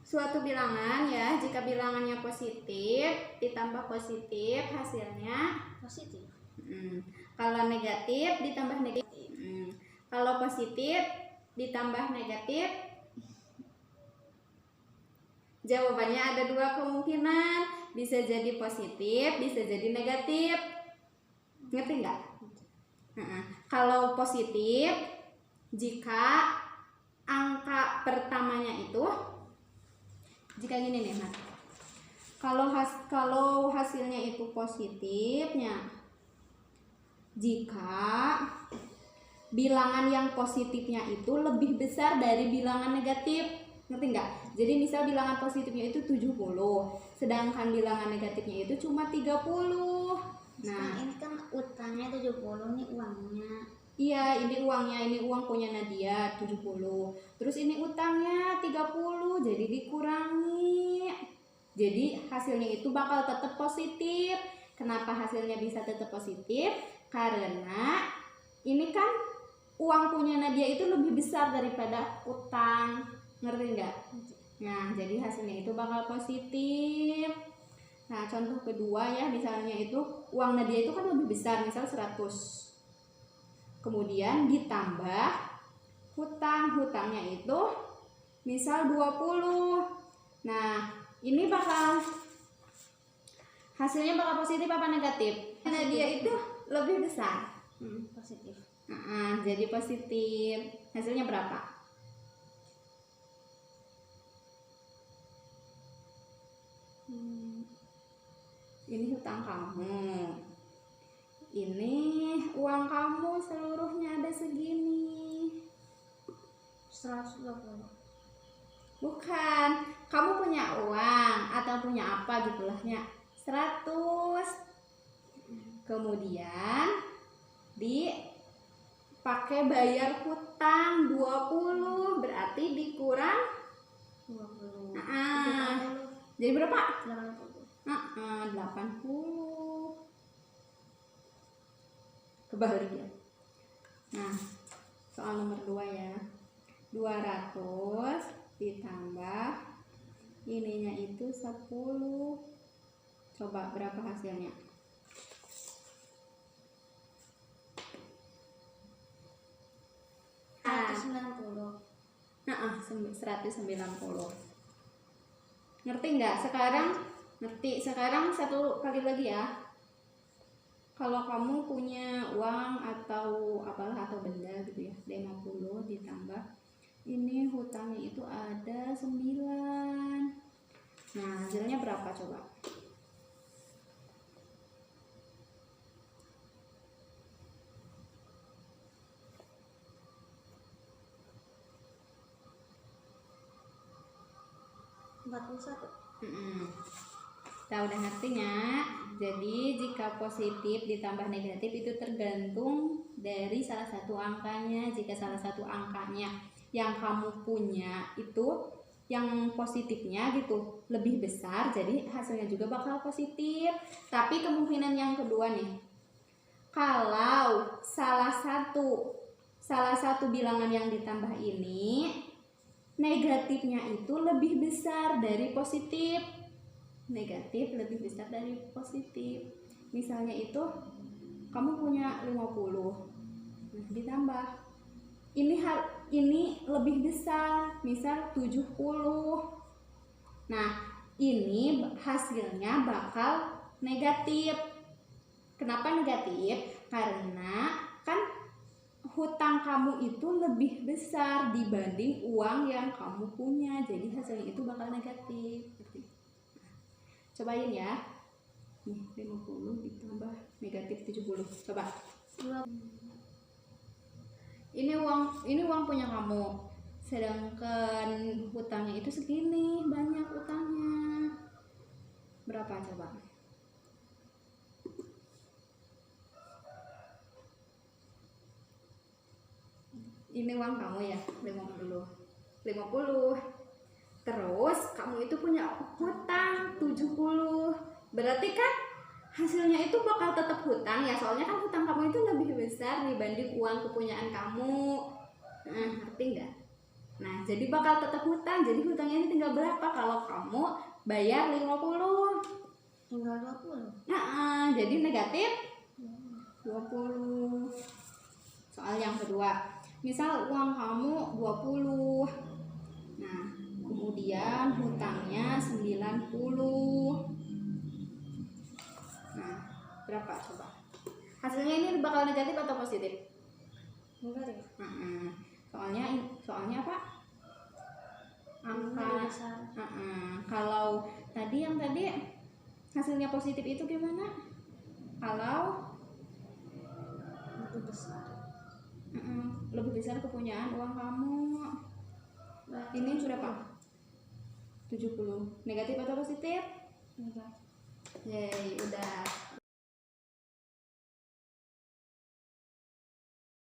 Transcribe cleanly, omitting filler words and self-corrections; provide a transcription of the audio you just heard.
suatu bilangan ya, jika bilangannya positif ditambah positif hasilnya positif. Kalau negatif ditambah negatif. Kalau positif ditambah negatif, jawabannya ada dua kemungkinan, bisa jadi positif, bisa jadi negatif. Ngerti nggak? Kalau positif, jika angka pertamanya itu, jika gini nih Mas, kalau hasilnya itu positifnya, jika bilangan yang positifnya itu lebih besar dari bilangan negatif. Ngerti nggak? Jadi misal bilangan positifnya itu 70, sedangkan bilangan negatifnya itu cuma 30. Nah, ini kan utangnya 70, nih uangnya. Iya, ini uangnya, ini uang punya Nadia 70. Terus ini utangnya 30, jadi dikurangi. Jadi hasilnya itu bakal tetap positif. Kenapa hasilnya bisa tetap positif? Karena ini kan uang punya Nadia itu lebih besar daripada utang. Ngerti nggak? Nah, jadi hasilnya itu bakal positif. Nah, contoh kedua ya, misalnya itu uang Nadia itu kan lebih besar, misal 100. Kemudian ditambah hutangnya itu misal 20. Nah, ini hasilnya bakal positif apa negatif? Nadia itu lebih besar. Positif. Jadi positif. Hasilnya berapa? Ini hutang kamu. Ini uang kamu seluruhnya ada segini. 120. Bukan, kamu punya uang atau punya apa gitulahnya 100. Kemudian dipakai bayar hutang 20, berarti dikurang 20. Jadi berapa? 80. 80. Kebalik ya. Nah, soal nomor 2 ya. 200 ditambah ininya itu 10. Coba berapa hasilnya? Ah, 190. 190. Ngerti nggak? Sekarang ngerti. Sekarang satu kali lagi ya. Kalau kamu punya uang atau apalah atau benda gitu ya, 50 ditambah ini hutangnya itu ada 9. Nah, hasilnya berapa coba? Tahu udah ngertinya? Jadi jika positif ditambah negatif itu tergantung dari salah satu angkanya. Jika salah satu angkanya yang kamu punya itu yang positifnya gitu lebih besar, jadi hasilnya juga bakal positif. Tapi kemungkinan yang kedua nih, kalau salah satu bilangan yang ditambah ini negatifnya itu lebih besar dari positif. Negatif lebih besar dari positif. Misalnya itu kamu punya 50. Nah, ditambah ini lebih besar, misal 70. Nah, ini hasilnya bakal negatif. Kenapa negatif? Karena kan hutang kamu itu lebih besar dibanding uang yang kamu punya. Jadi hasilnya itu bakal negatif. Cobain ya. Nih, 50 ditambah negatif 70. Coba. Ini uang punya kamu. Sedangkan hutangnya itu segini, banyak hutangnya. Berapa coba? Ini uang kamu ya, 50. Terus kamu itu punya hutang 70. Berarti kan hasilnya itu bakal tetap hutang ya, soalnya kan hutang kamu itu lebih besar dibanding uang kepunyaan kamu. Ngerti nggak? Nah, jadi bakal tetap hutang. Jadi hutangnya ini tinggal berapa kalau kamu bayar 50? Tinggal 20. Nah, jadi negatif 20. Soal yang kedua, misal uang kamu 20. Nah, kemudian hutangnya 90. Nah, berapa coba? Hasilnya ini bakal negatif atau positif? Negatif. Soalnya apa? Angka Lebih besar. Kalau tadi yang tadi hasilnya positif itu gimana? Kalau Lebih besar. lebih besar kepunyaan uang kamu. Berarti Ini berapa? 70. Negatif atau positif? negatif. Yeay, udah.